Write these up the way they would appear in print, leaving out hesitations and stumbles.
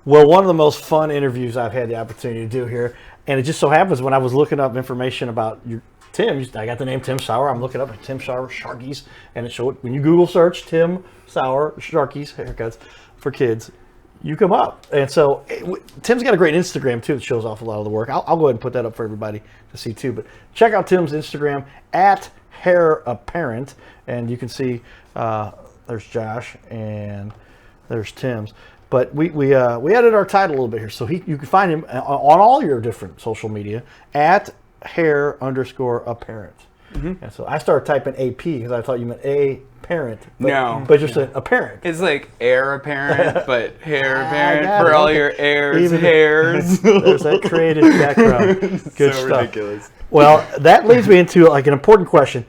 Well, one of the most fun interviews I've had the opportunity to do here, and it just so happens when I was looking up information about Tim, I got the name Tim Sauer. I'm looking up Tim Sauer Sharkeys, and it showed when you Google search Tim Sauer Sharkeys haircuts for kids, you come up. And so Tim's got a great Instagram too that shows off a lot of the work. I'll go ahead and put that up for everybody to see too. But check out Tim's Instagram at Hair Apparent, and you can see there's Josh and there's Tim's. But we added our title a little bit here, so you can find him on all your different social media at hair_apparent. Mm-hmm. And so I started typing AP because I thought you meant a parent. But just an apparent. It's like heir apparent, but hair apparent for all your heirs, hairs. There's that creative background. Good so stuff. Ridiculous. Well, that leads me into like an important question.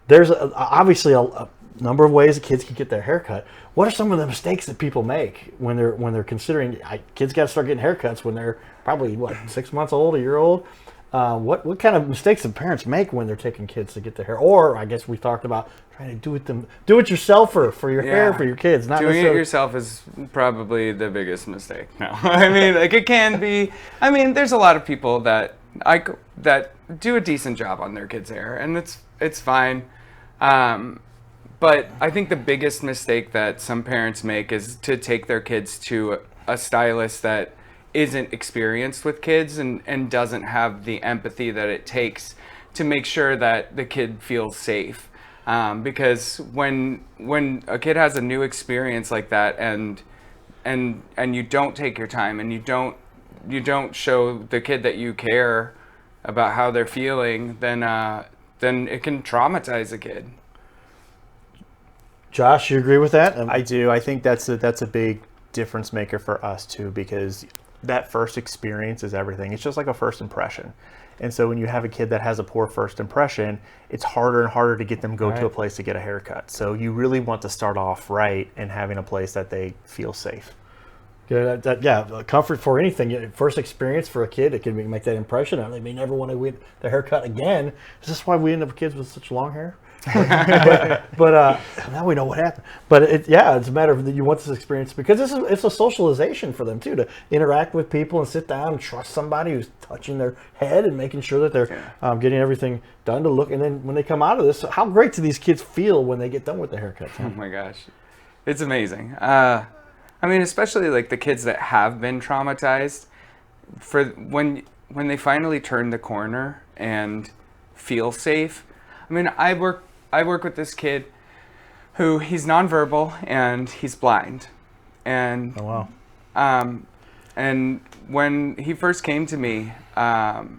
There's obviously a number of ways that kids can get their hair cut. What are some of the mistakes that people make when they're considering kids got to start getting haircuts when they're probably 6 months old, a year old? What kind of mistakes do parents make when they're taking kids to get their hair? Or I guess we talked about trying to do it yourself for your hair for your kids. Not doing it yourself is probably the biggest mistake. No, I mean like it can be. I mean there's a lot of people that do a decent job on their kids' hair, and it's fine. But I think the biggest mistake that some parents make is to take their kids to a stylist that isn't experienced with kids and doesn't have the empathy that it takes to make sure that the kid feels safe. Because when a kid has a new experience like that and you don't take your time and you don't show the kid that you care about how they're feeling, then it can traumatize a kid. Josh, you agree with that? I do. I think that's a big difference maker for us too, because that first experience is everything. It's just like a first impression. And so when you have a kid that has a poor first impression, it's harder and harder to get them to a place to get a haircut. So you really want to start off right and having a place that they feel safe. Yeah, comfort for anything. First experience for a kid, it can make that impression. They may never want to get their hair cut again. Is this why we end up with kids with such long hair? but now we know what happened. But it's a matter of that you want this experience because it's a socialization for them too, to interact with people and sit down and trust somebody who's touching their head and making sure that they're getting everything done to look. And then when they come out of this, how great do these kids feel when they get done with their haircuts? Huh? Oh my gosh, it's amazing. I mean, especially like the kids that have been traumatized, for when they finally turn the corner and feel safe. I mean, I work with this kid who he's nonverbal and he's blind. And oh, wow. And when he first came to me, the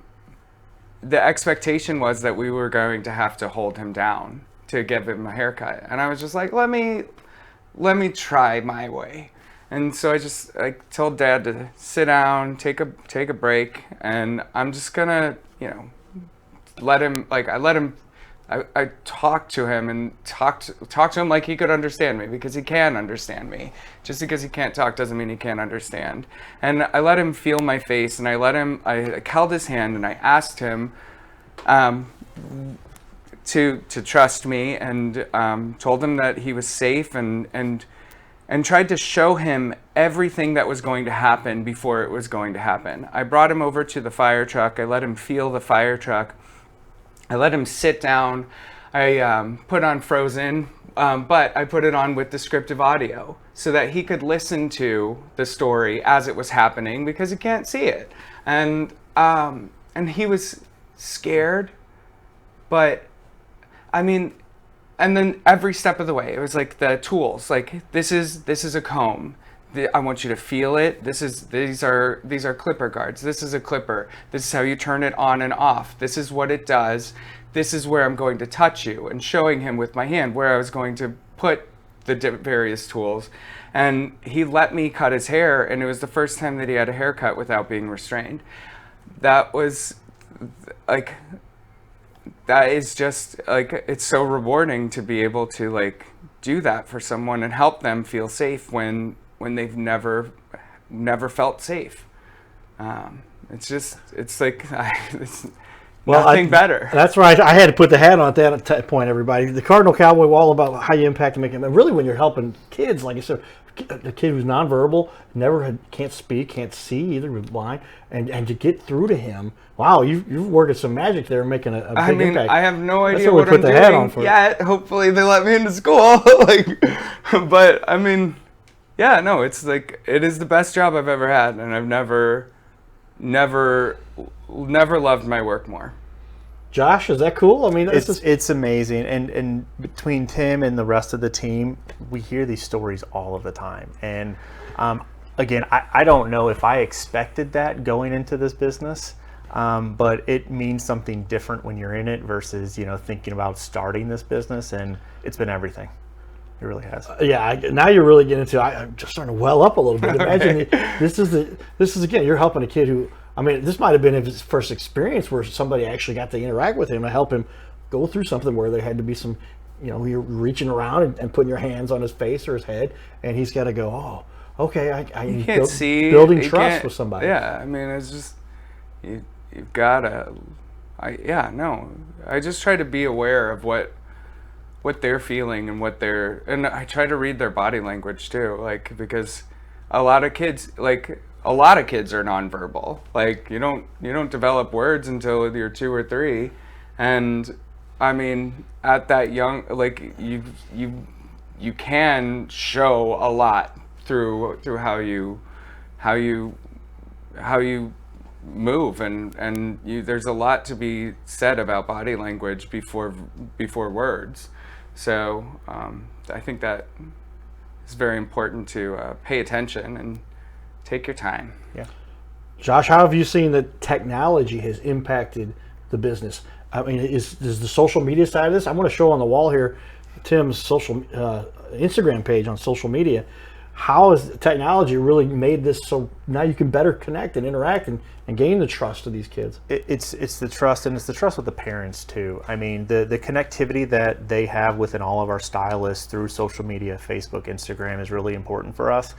expectation was that we were going to have to hold him down to give him a haircut. And I was just like, let me try my way. And so I told Dad to sit down, take a break, and I'm just gonna, I talked to him and talked to him like he could understand me, because he can understand me. Just because he can't talk doesn't mean he can't understand. And I let him feel my face, and I held his hand, and I asked him to trust me, and told him that he was safe, and tried to show him everything that was going to happen before it was going to happen. I brought him over to the fire truck. I let him feel the fire truck. I let him sit down. I put on Frozen, but I put it on with descriptive audio so that he could listen to the story as it was happening, because he can't see it. And he was scared, but I mean, and then every step of the way, it was like the tools. Like this is a comb. I want you to feel it. These are clipper guards. This is a clipper. This is how you turn it on and off. This is what it does. This is where I'm going to touch you, and showing him with my hand where I was going to put the various tools. And he let me cut his hair, and it was the first time that he had a haircut without being restrained. That was like, that is just like, it's so rewarding to be able to like do that for someone and help them feel safe when they've never felt safe. It's like Well, nothing better. That's right. I had to put the hat on at that point, everybody. The Cardinal Cowboy, all about how you impact and make it. And really, when you're helping kids, like you said, a kid who's nonverbal, can't speak, can't see either, was blind, and to get through to him, wow, you're working some magic there, making a big impact. I have no idea what what I'm doing for. yet. Hopefully, they let me into school. But I mean, yeah, no, it's like it is the best job I've ever had, and I've never loved my work more. Josh, is that cool? I mean, it's amazing, and between Tim and the rest of the team, we hear these stories all of the time. And again, I don't know if I expected that going into this business, but it means something different when you're in it versus thinking about starting this business, and it's been everything. It really has. Now you're really getting into. I'm just starting to well up a little bit. Imagine this is again, you're helping a kid who. I mean, this might have been his first experience where somebody actually got to interact with him to help him go through something where there had to be some, you're reaching around and putting your hands on his face or his head, and he's got to go, oh, okay, you can't see building trust with somebody. Yeah, I mean, it's just you've got to. I just try to be aware of what they're feeling and and I try to read their body language too, like because a lot of kids are nonverbal. Like you don't develop words until you're 2 or 3, and I mean at that young, like you can show a lot through how you move, and there's a lot to be said about body language before words. So I think that it's very important to pay attention and take your time. Yeah. Josh, how have you seen that technology has impacted the business? I mean, is the social media side of this? I'm going to show on the wall here Tim's social Instagram page on social media. How has technology really made this so now you can better connect and interact and gain the trust of these kids? It's the trust, and it's the trust with the parents too. I mean, the connectivity that they have within all of our stylists through social media, Facebook, Instagram, is really important for us.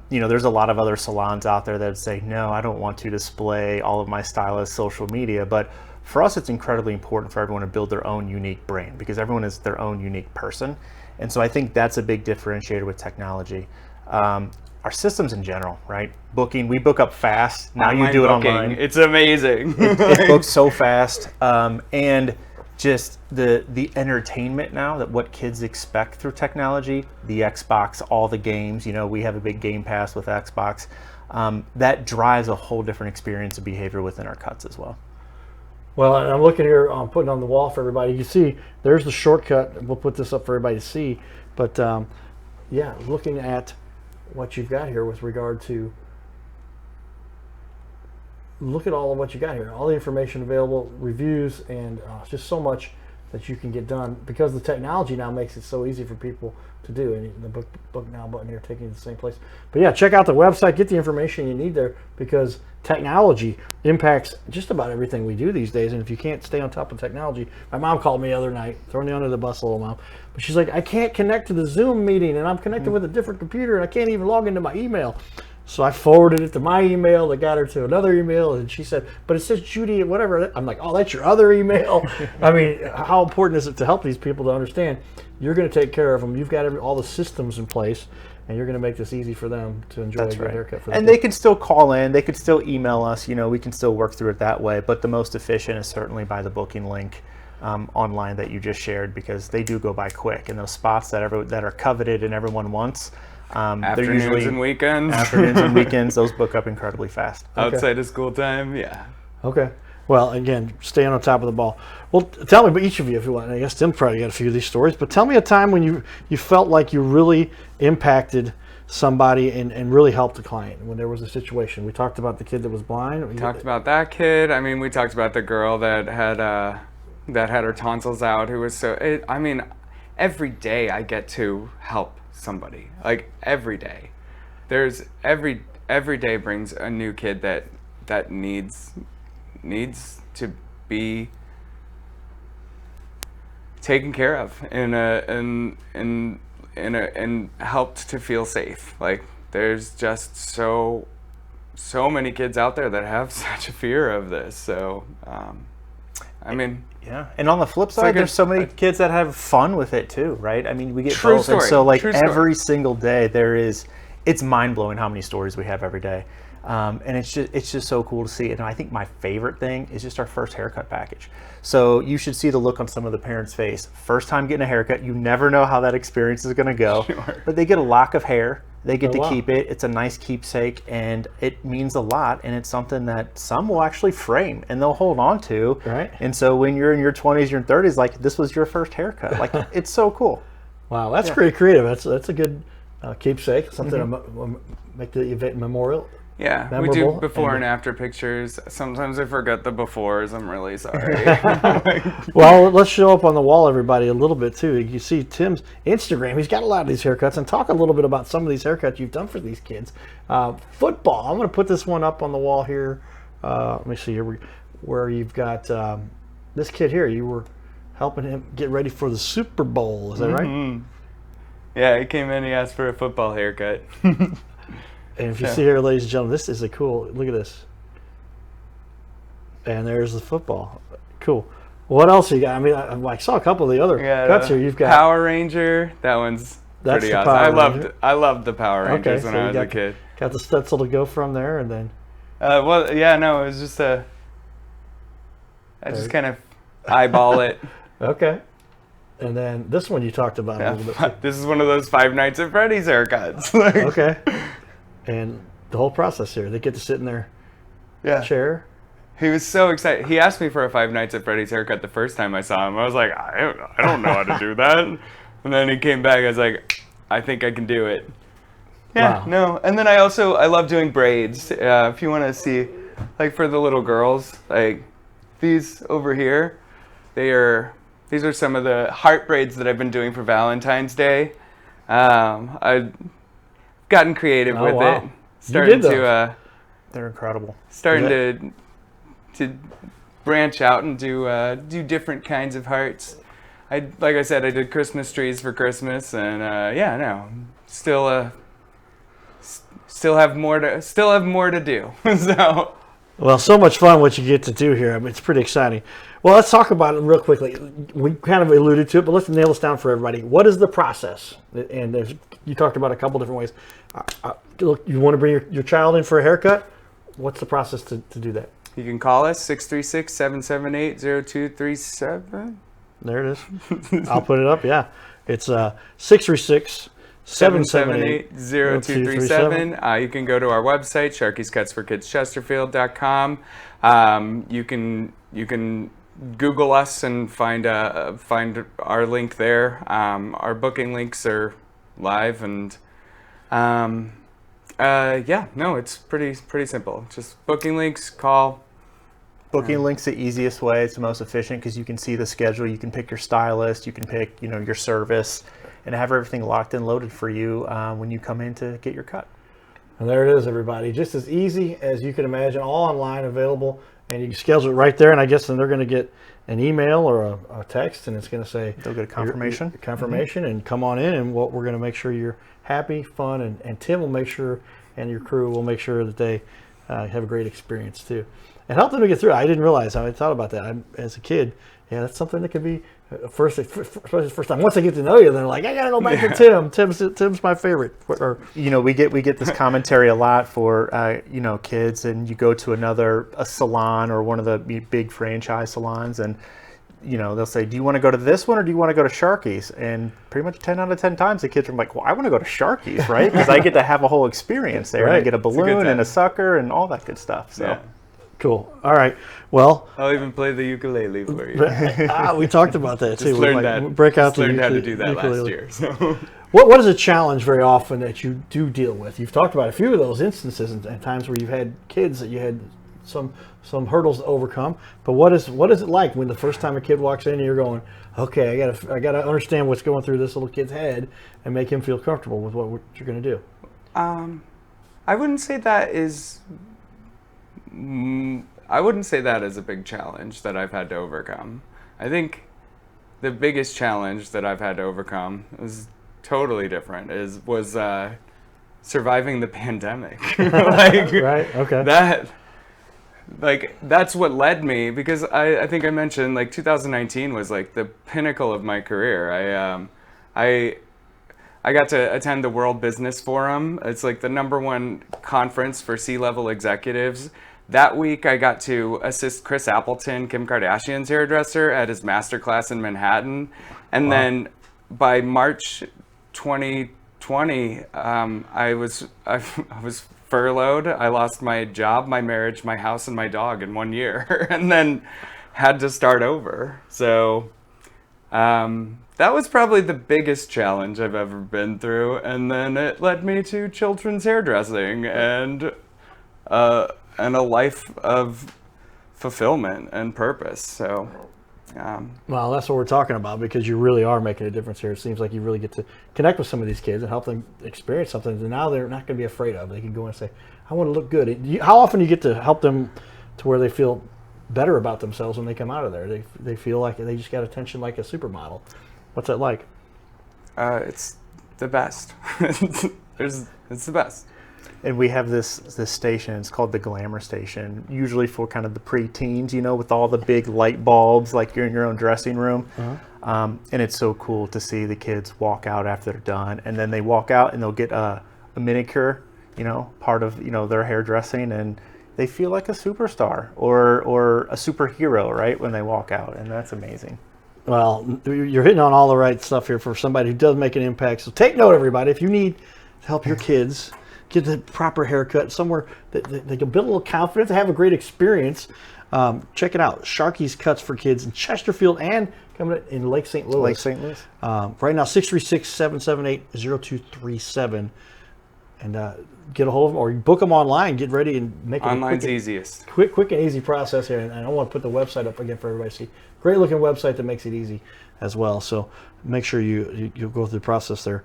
There's a lot of other salons out there that say, no, I don't want to display all of my stylists' social media, but for us, it's incredibly important for everyone to build their own unique brand because everyone is their own unique person. And so I think that's a big differentiator with technology. Our systems in general, right? Booking, we book up fast. Now you do it online. It's amazing. It books so fast. And just the entertainment now, that what kids expect through technology, the Xbox, all the games, we have a big game pass with Xbox. That drives a whole different experience of behavior within our cuts as well. Well, and I'm looking here, I'm putting on the wall for everybody. You see, there's the shortcut. We'll put this up for everybody to see. But looking at what you've got here with regard to, look at all of what you got here. All the information available, reviews, and just so much that you can get done because the technology now makes it so easy for people to do. And the book now button here taking you to the same place. But yeah, check out the website, get the information you need there because technology impacts just about everything we do these days. And if you can't stay on top of technology, my mom called me the other night, throwing me under the bus a little, Mom. But she's like, I can't connect to the Zoom meeting and I'm connected with a different computer and I can't even log into my email. So I forwarded it to my email that got her to another email, and she said, but it says Judy at whatever. I'm like, oh, that's your other email. I mean, how important is it to help these people to understand you're going to take care of them. You've got all the systems in place, and you're going to make this easy for them to enjoy a good haircut. For and they can still call in. They could still email us. We can still work through it that way. But the most efficient is certainly by the booking link online that you just shared because they do go by quick. And those spots that are coveted and everyone wants, afternoons and weekends. Afternoons and weekends, those book up incredibly fast. Outside of school time, yeah. Okay. Well, again, staying on top of the ball. Well, tell me, but each of you, if you want, I guess Tim probably got a few of these stories, but tell me a time when you felt like you really impacted somebody and really helped a client when there was a situation. We talked about the kid that was blind. We talked about that kid. I mean, we talked about the girl that had her tonsils out who was every day I get to help somebody, like every day. There's every day brings a new kid that needs to be taken care of and helped to feel safe. Like there's just so many kids out there that have such a fear of this. So I mean, Yeah, and on the flip side, like there's so many kids that have fun with it too, right? I mean, we get True both, story. and so like True story. every single day it's mind blowing how many stories we have every day, and it's just so cool to see. And I think my favorite thing is just our first haircut package. So you should see the look on some of the parents' face. First time getting a haircut, you never know how that experience is going to go, but they get a lock of hair. They get to keep it. It's a nice keepsake, and it means a lot. And it's something that some will actually frame and they'll hold on to. Right. And so when you're in your 20s, your 30s, like this was your first haircut. Like it's so cool. Wow, that's pretty creative. That's a good keepsake. Something to make the event memorial. yeah, we Memorable do before and- and after pictures. Sometimes I forget the befores. I'm really sorry. Well, let's show up on the wall, everybody, a little bit too. You see Tim's Instagram. He's got a lot of these haircuts, and talk a little bit about some of these haircuts you've done for these kids. Football. I'm going to put this one up on the wall here. Let me see here, where you've got this kid here. You were helping him get ready for the Super Bowl. Is that right? Yeah, he came in. He asked for a football haircut. And if you see here, ladies and gentlemen, this is a cool. Look at this. And there's the football. Cool. What else you got? I mean, I saw a couple of the other cuts here. You've got Power Ranger. That one's That's pretty the awesome. Power Ranger. I loved the Power Rangers when so I you was a kid. got the Stetzel to go from there, and then Well, yeah, no, it was just I just kind of eyeball it. okay. And then this one you talked about a little bit. This is one of those Five Nights at Freddy's haircuts. Like, Okay. And the whole process here, they get to sit in their yeah. chair. He was so excited. He asked me for a Five Nights at Freddy's haircut the first time I saw him. I was like, I don't know how to do that. And then he came back. I was like, I think I can do it. Yeah, Wow. no. And then I love doing braids. If you want to see, like for the little girls, like these over here, these are some of the heart braids that I've been doing for Valentine's Day. I've gotten creative with wow. it. You Starting did to They're incredible. to branch out and do different kinds of hearts. Like I said, I did Christmas trees for Christmas, and still have more to do. So Well, so much fun what you get to do here. I mean, it's pretty exciting. Well, let's talk about it real quickly. We kind of alluded to it, but let's nail this down for everybody. What is the process? And you talked about a couple different ways. Look, you want to bring your child in for a haircut? What's the process to do that? you can call us 636-778-0237. There it is. I'll put it up. Yeah, it's 636 778 778-0237. You can go to our website, sharkeyscutsforkidschesterfield.com. You can Google us and find our link there. Our booking links are live, and it's pretty simple. Just booking links, call. Booking link's the easiest way. It's the most efficient because you can see the schedule. You can pick your stylist. You can pick, your service, and have everything locked and loaded for you when you come in to get your cut. And there it is, everybody. Just as easy as you can imagine, all online, available, and you can schedule it right there. And I guess then they're going to get an email or a text, and it's going to say They'll get a confirmation. And come on in. And we're going to make sure you're happy, fun, and Tim will make sure, and your crew will make sure that they have a great experience too, and help them to get through it. I didn't realize how I thought about that as a kid. Yeah, that's something that could be especially the first time. Once they get to know you, they're like, I gotta go back to Tim. Tim's my favorite. Or we get this commentary a lot for kids, and you go to a salon or one of the big franchise salons, and they'll say, do you want to go to this one or do you want to go to Sharkeys? And pretty much 10 out of 10 times the kids are like, well, I want to go to Sharkeys, right? Because I get to have a whole experience there. Right. And I get a balloon and a sucker and all that good stuff. So. Yeah. cool. All right. Well, I'll even play the ukulele for you. we talked about that too. Just learned that. Break out Just learned how to ukulele- do that last ukulele. year. So. What is a challenge very often that you do deal with? You've talked about a few of those instances and times where you've had kids that you had some hurdles to overcome. But what is it like when the first time a kid walks in and you're going, okay, I gotta understand what's going through this little kid's head and make him feel comfortable with what you're going to do? I wouldn't say that is a big challenge that I've had to overcome. I think the biggest challenge that I've had to overcome is totally different. Was surviving the pandemic. Right. Okay. like that's what led me, because I think I mentioned like 2019 was like the pinnacle of my career. I got to attend the World Business Forum. It's like the #1 conference for C-level executives. That week, I got to assist Chris Appleton, Kim Kardashian's hairdresser, at his masterclass in Manhattan. And then by March 2020, I was furloughed. I lost my job, my marriage, my house, and my dog in 1 year, and then had to start over. So that was probably the biggest challenge I've ever been through. And then it led me to children's hairdressing and a life of fulfillment and purpose. So, Well, that's what we're talking about, because you really are making a difference here. It seems like you really get to connect with some of these kids and help them experience something that now they're not going to be afraid of. They can go and say, I want to look good. How often do you get to help them to where they feel better about themselves when they come out of there? They feel like they just got attention like a supermodel. What's that like? it's the best. It's the best. And we have this station. It's called the Glamour Station, usually for kind of the pre-teens, with all the big light bulbs, like you're in your own dressing room. And it's so cool to see the kids walk out after they're done, and then they walk out and they'll get a manicure, part of their hairdressing, and they feel like a superstar or a superhero, right, when they walk out, and that's amazing. Well, you're hitting on all the right stuff here for somebody who does make an impact. So take note, everybody. If you need to help your kids get the proper haircut somewhere that they can build a little confidence, have a great experience, check it out. Sharkeys Cuts for Kids in Chesterfield and coming in Lake St. Louis. Lake St. Louis. Right now, 636-778-0237. And get a hold of them, or you book them online. Get ready and make it Online's easiest. Quick and easy process here. And I don't want to put the website up again for everybody to see. Great looking website that makes it easy as well. So make sure you go through the process there.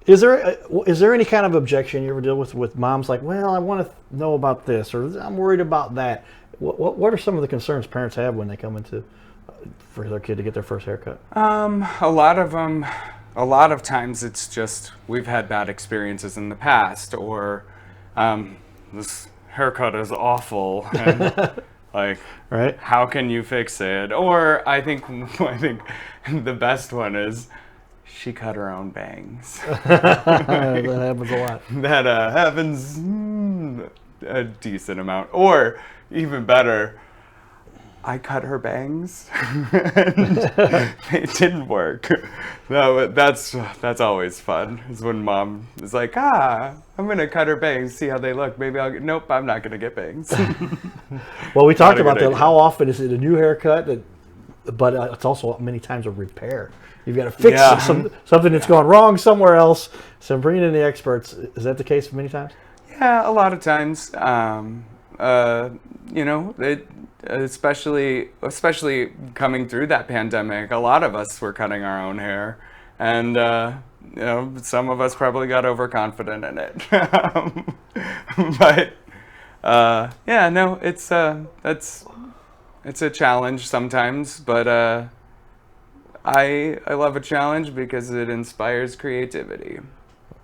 Is there any kind of objection you ever deal with moms like, well, I want to know about this, or I'm worried about that? What are some of the concerns parents have when they come into for their kid to get their first haircut? A lot of them. A lot of times it's just we've had bad experiences in the past, or this haircut is awful, and like, right? How can you fix it? Or I think the best one is she cut her own bangs. That happens a lot. That happens a decent amount. Or even better, I cut her bangs and it didn't work. No, that's always fun. Is when mom is like, I'm gonna cut her bangs, see how they look. Maybe nope, I'm not gonna get bangs. Well, we talked about that. How often is it a new haircut? But it's also many times a repair. You've got to fix something that's gone wrong somewhere else. So bringing in the experts, is that the case many times? Yeah, a lot of times. Especially coming through that pandemic, a lot of us were cutting our own hair, and some of us probably got overconfident in it. But it's a challenge sometimes, but I love a challenge because it inspires creativity.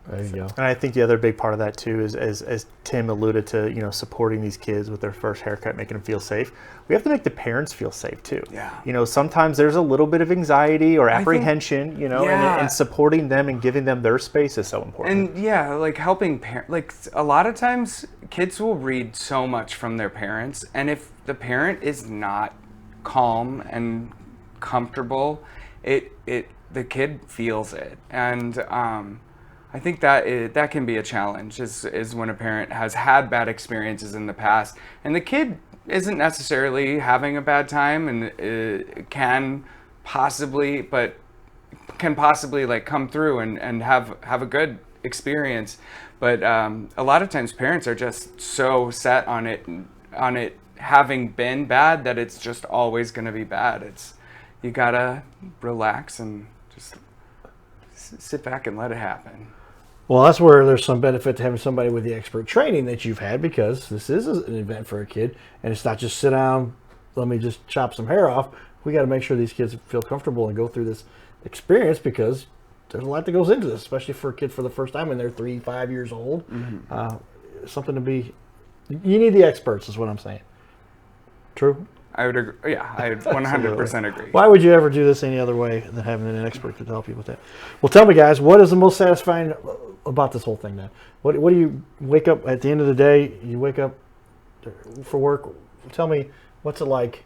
There you go. And I think the other big part of that too is, as Tim alluded to, supporting these kids with their first haircut, making them feel safe. We have to make the parents feel safe too. Yeah. Sometimes there's a little bit of anxiety or apprehension, and supporting them and giving them their space is so important. And like helping parents, like a lot of times kids will read so much from their parents, and if the parent is not calm and comfortable, the kid feels it. And I think that can be a challenge, is when a parent has had bad experiences in the past, and the kid isn't necessarily having a bad time, and can possibly like come through and have a good experience, but a lot of times parents are just so set on it having been bad that it's just always going to be bad. You gotta relax and just sit back and let it happen. Well, that's where there's some benefit to having somebody with the expert training that you've had, because this is an event for a kid, and it's not just sit down, let me just chop some hair off. We got to make sure these kids feel comfortable and go through this experience, because there's a lot that goes into this, especially for a kid for the first time, and they're 3-5 years old. Mm-hmm. Something to be You need the experts, is what I'm saying. True? I would agree. Yeah, I 100% agree. Why would you ever do this any other way than having an expert to help you with that? Well, tell me, guys, what is the most satisfying about this whole thing then? What do you wake up at the end of the day? You wake up for work. Tell me, what's it like,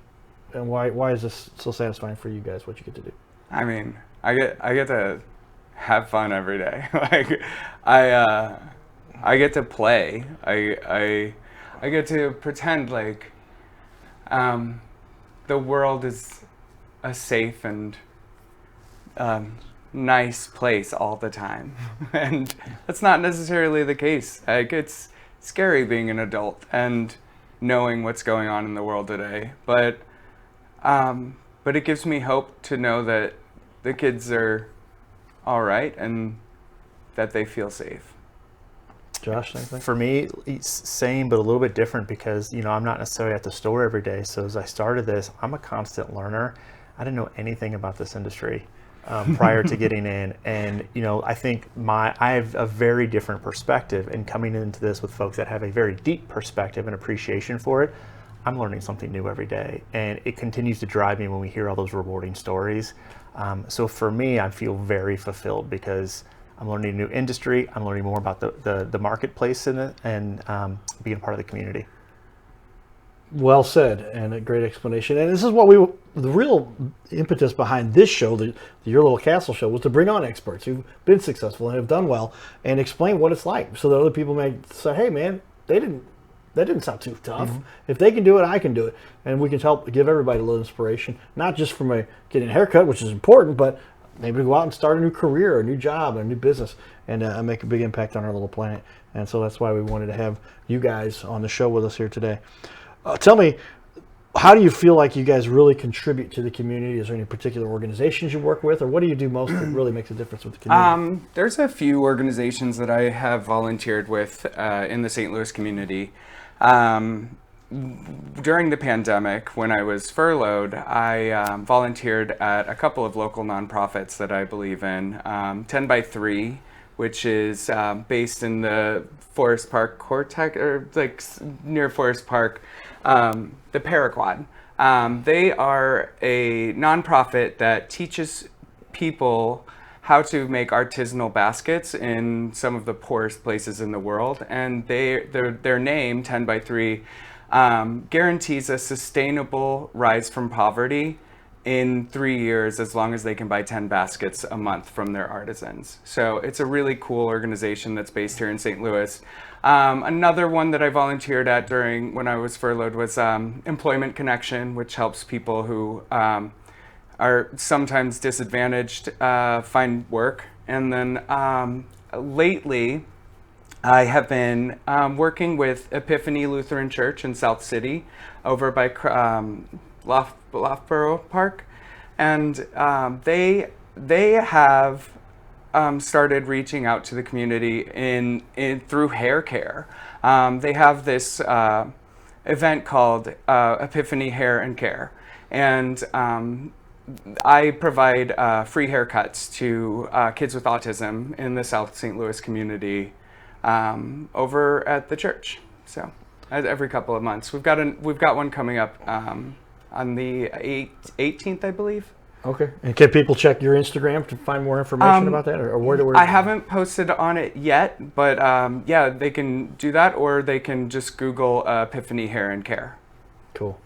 and why is this so satisfying for you guys? What you get to do? I mean, I get to have fun every day. Like, I get to play. I get to pretend like the world is a safe and nice place all the time. And that's not necessarily the case. Like, it's scary being an adult and knowing what's going on in the world today. But it gives me hope to know that the kids are all right and that they feel safe. Josh, same thing? For me, it's same, but a little bit different because, I'm not necessarily at the store every day. So as I started this, I'm a constant learner. I didn't know anything about this industry prior to getting in. And, I think I have a very different perspective, and coming into this with folks that have a very deep perspective and appreciation for it, I'm learning something new every day. And it continues to drive me when we hear all those rewarding stories. So for me, I feel very fulfilled because I'm learning a new industry. I'm learning more about the marketplace in it, and being part of the community. Well said, and a great explanation. And this is what the real impetus behind this show, the Your Little Castle show, was to bring on experts who've been successful and have done well, and explain what it's like, so that other people may say, "Hey, man, that didn't sound too tough. Mm-hmm. If they can do it, I can do it." And we can help give everybody a little inspiration, not just from getting a haircut, which is important, but maybe go out and start a new career, a new job, a new business, and make a big impact on our little planet. And so that's why we wanted to have you guys on the show with us here today. Tell me, how do you feel like you guys really contribute to the community? Is there any particular organizations you work with, or what do you do most that really makes a difference with the community? There's a few organizations that I have volunteered with in the St. Louis community. During the pandemic, when I was furloughed, I volunteered at a couple of local nonprofits that I believe in. 10 by 3, which is based in the Forest Park Cortex, or like near Forest Park, the Paraquad. They are a nonprofit that teaches people how to make artisanal baskets in some of the poorest places in the world. And their name, 10 by 3, guarantees a sustainable rise from poverty in 3 years, as long as they can buy 10 baskets a month from their artisans. So it's a really cool organization that's based here in St. Louis. Another one that I volunteered at when I was furloughed was Employment Connection, which helps people who are sometimes disadvantaged find work. And then lately, I have been working with Epiphany Lutheran Church in South City over by Loughborough Park, and they have started reaching out to the community through hair care. They have this event called Epiphany Hair and Care, and I provide free haircuts to kids with autism in the South St. Louis community over at the church. So every couple of months, we've got one coming up on the 18th, I believe. Okay. And can people check your Instagram to find more information about that, or where? I haven't posted on it yet, but yeah, they can do that, or they can just Google Epiphany Hair and Care. Cool.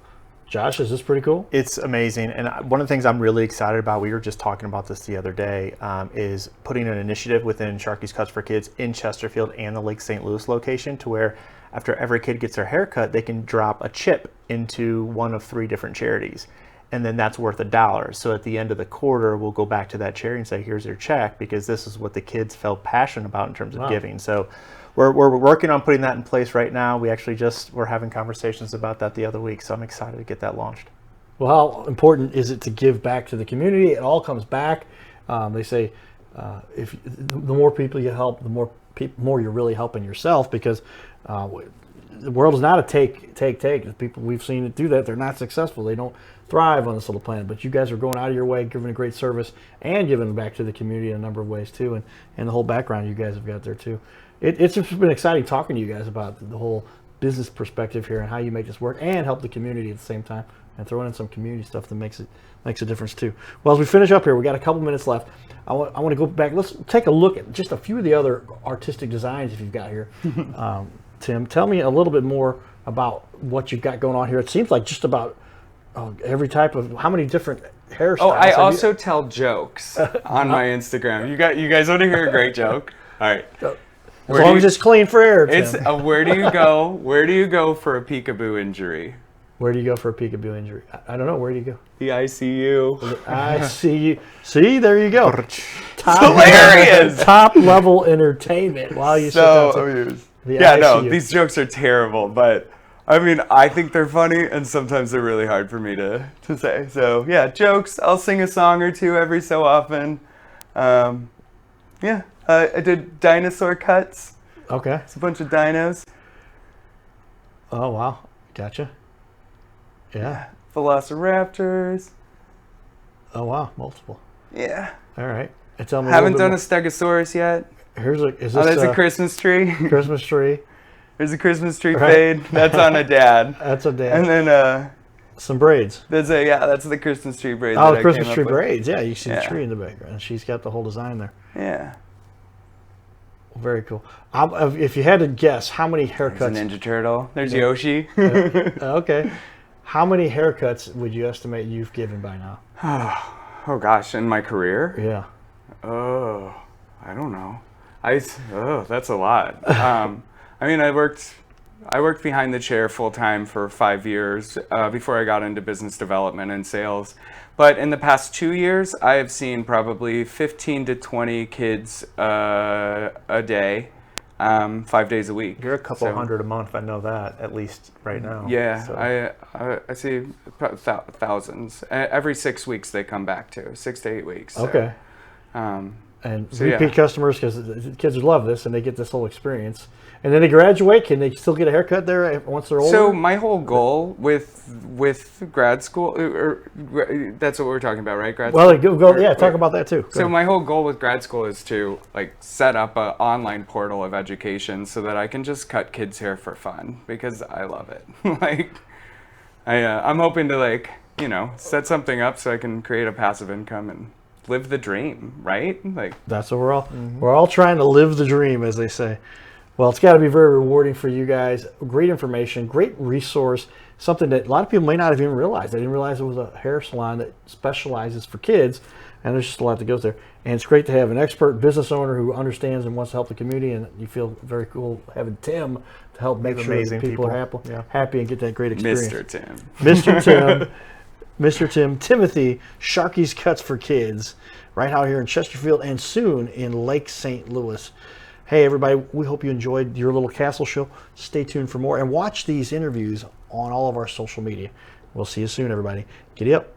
Josh, is this pretty cool? It's amazing. And one of the things I'm really excited about, we were just talking about this the other day, is putting an initiative within Sharkeys Cuts for Kids in Chesterfield and the Lake St. Louis location, to where after every kid gets their haircut, they can drop a chip into one of 3 different charities. And then that's worth $1. So at the end of the quarter, we'll go back to that charity and say, here's your check, because this is what the kids felt passionate about in terms of giving. So we're working on putting that in place right now. We actually we're having conversations about that the other week. So I'm excited to get that launched. Well, how important is it to give back to the community? It all comes back. They say if the more people you help, the more you're really helping yourself, because the world is not a take. The people we've seen it do that, they're not successful. They don't thrive on this little planet. But you guys are going out of your way, giving a great service, and giving back to the community in a number of ways too, and the whole background you guys have got there too. It's just been exciting talking to you guys about the whole business perspective here and how you make this work and help the community at the same time, and throwing in some community stuff that makes a difference too. Well, as we finish up here, we got a couple minutes left. I want to go back. Let's take a look at just a few of the other artistic designs if you've got here. Tim, tell me a little bit more about what you've got going on here. It seems like just about every type of, how many different hairstyles? Oh, I also tell jokes on my Instagram. You guys want to hear a great joke? All right. As long as it's clean for air, Tim. It's where do you go? Where do you go for a peekaboo injury? Where do you go for a peekaboo injury? I don't know. Where do you go? The ICU. I see you. See, there you go. Hilarious. Top level entertainment. Wow, you So said amused. the Yeah, no, ICU. these jokes are terrible, but I mean, I think they're funny, and sometimes they're really hard for me to say. So yeah, jokes. I'll sing a song or two every so often. Yeah, I did dinosaur cuts. Okay. It's a bunch of dinos. Oh wow, gotcha. Yeah. Velociraptors. Oh wow, multiple. Yeah. All right. And tell me. Haven't done a stegosaurus yet. Here's a. Is this Oh, there's a Christmas tree. Christmas tree? There's a Christmas tree Right. fade. That's on a dad. That's a dad. And then Some braids. that's the Christmas tree braid. Oh, that I Christmas came tree up with. braids. Yeah, you see the Yeah. tree in the background. And she's got the whole design there. Yeah. Very cool. If you had to guess, how many There's a haircuts? Ninja Turtle. There's Yoshi. Okay. How many haircuts would you estimate you've given by now? Oh gosh, in my career? Yeah. Oh, I don't know. That's a lot. I mean, I worked behind the chair full time for 5 years before I got into business development and sales. But in the past 2 years, I have seen probably 15 to 20 kids a day, 5 days a week. You're a couple So, hundred a month. I know that, at least right now. Yeah, So. I see thousands. Every 6 weeks they come back to 6 to 8 weeks. So, Okay. And repeat customers, because the kids would love this and they get this whole experience. And then they graduate. Can they still get a haircut there once they're older? So my whole goal with grad school, that's what we're talking about, right? Grad Well, school? talk about that too. Go So ahead. my whole goal with grad school is to set up an online portal of education so that I can just cut kids' hair for fun because I love it. I'm hoping to set something up so I can create a passive income and live the dream, right? That's what we're all trying to live the dream, as they say. Well, it's got to be very rewarding for you guys. Great information, great resource, something that a lot of people may not have even realized. They didn't realize it was a hair salon that specializes for kids, and there's just a lot that goes there. And it's great to have an expert business owner who understands and wants to help the community, and you feel very cool having Tim to help make sure that amazing people are people. happy and get that great experience. Mr. Tim. Mr. Tim. Mr. Tim Timothy, Sharkeys Cuts for Kids, right out here in Chesterfield and soon in Lake St. Louis. Hey, everybody, we hope you enjoyed your little castle show. Stay tuned for more and watch these interviews on all of our social media. We'll see you soon, everybody. Giddy up.